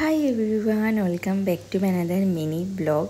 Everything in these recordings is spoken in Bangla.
Hi everyone, welcome back to another mini blog.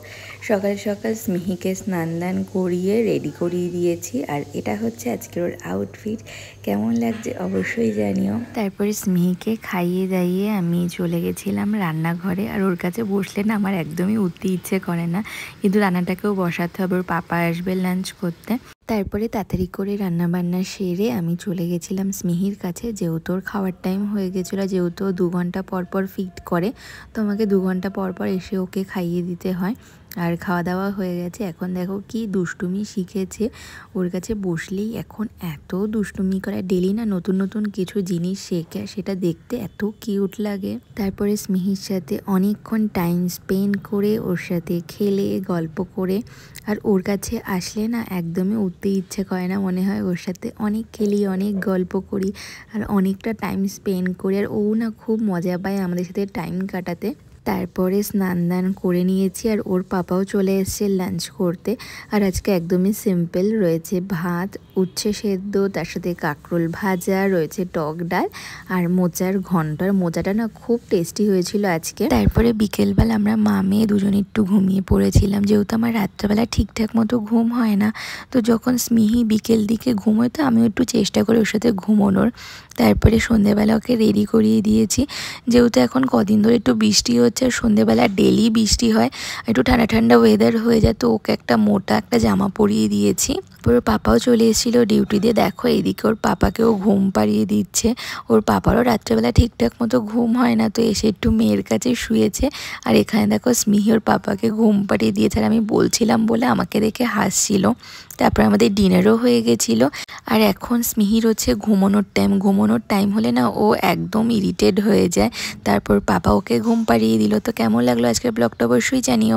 সকাল সকাল স্মিহিকে স্নান দান করিয়ে রেডি করিয়ে দিয়েছি, আর এটা হচ্ছে আজকের ওর আউটফিট। কেমন লাগছে অবশ্যই জানিও। তারপরে স্মিহিকে খাইয়ে দাইয়ে আমি চলে গেছিলাম রান্নাঘরে, আর ওর কাছে বসলে না আমার একদমই উঠতে ইচ্ছে করে না, কিন্তু রান্নাটাকেও বসাতে হবে, ওর পাপা আসবে লাঞ্চ করতে। তারপরে তাড়াতাড়ি করে রান্নাবান্না সেরে আমি চলে গেছিলাম স্মিহির কাছে, যেহেতু ওর খাওয়ার টাইম হয়ে গেছিলো। যেহেতু 2 ঘন্টা পর পর ফিড করে, তো আমাকে 2 ঘন্টা পর পর এসে ওকে খাইয়ে দিতে হয়। আর খাওয়া দাওয়া হয়ে গেছে। এখন দেখো কি দুষ্টুমি শিখেছে, ওর কাছে বসলেই এখন এত দুষ্টুমি করে। ডেলি না নতুন নতুন কিছু জিনিস শেখে, সেটা দেখতে এত কিউট লাগে। তারপরে স্মিহির সাথে অনেকক্ষণ টাইম স্পেন্ড করে, ওর সাথে খেলে গল্প করে, আর ওর কাছে আসলে না একদমই উঠতে ইচ্ছে করে না। মনে হয় ওর সাথে অনেক খেলি, অনেক গল্প করি, আর অনেকটা টাইম স্পেন্ড করি, আর ও না খুব মজা পায় আমাদের সাথে টাইম কাটাতে। তারপরে স্নান দান করে নিয়েছি, আর ওর পাপাও চলে এসেছে লাঞ্চ করতে। আর আজকে একদমই সিম্পল রয়েছে, ভাত, উচ্ছে সেদ্ধ, তার সাথে কাঁকরোল ভাজা, রয়েছে টক ডাল আর মোচার ঘন্ট। আর মোচাটা না খুব টেস্টি হয়েছিল আজকে। তারপরে বিকেলবেলা আমরা মা মেয়ে দুজনে একটু ঘুমিয়ে পড়েছিলাম, যেহেতু আমার রাত্রেবেলা ঠিকঠাক মতো ঘুম হয় না। তো যখন স্মিহি বিকেল দিকে ঘুমোয়, তো আমিও একটু চেষ্টা করি ওর সাথে ঘুমোনোর। তারপরে সন্ধেবেলা ওকে রেডি করিয়ে দিয়েছি, যেহেতু এখন কদিন ধরে একটু বৃষ্টি হচ্ছে, আর সন্ধেবেলা ডেলি বৃষ্টি হয়, একটু ঠান্ডা ঠান্ডা ওয়েদার হয়ে যায়, তো ওকে একটা মোটা একটা জামা পরিয়ে দিয়েছি। ওর পাপাও চলে এসেছিলো ডিউটি দিয়ে। দেখো এইদিকে ওর পাপাকেও ঘুম পাড়িয়ে দিচ্ছে। ওর পাপারও রাত্রেবেলা ঠিকঠাক মতো ঘুম হয় না, তো এসে একটু মেয়ের কাছে শুয়েছে। আর এখানে দেখো স্মিহি ওর পাপাকে ঘুম পাড়িয়ে দিয়েছে, আর আমি বলছিলাম বলে আমাকে দেখে হাসছিল। তারপর আমাদের ডিনারও হয়ে গেছিলো। আর এখন স্মিহির হচ্ছে ঘুমানোর টাইম হলে না ও একদম ইরিটেড হয়ে যায়। তারপর পাপা ওকে ঘুম পাড়িয়ে দিল। তো কেমন লাগলো আজকের ব্লগটা অবশ্যই জানিও।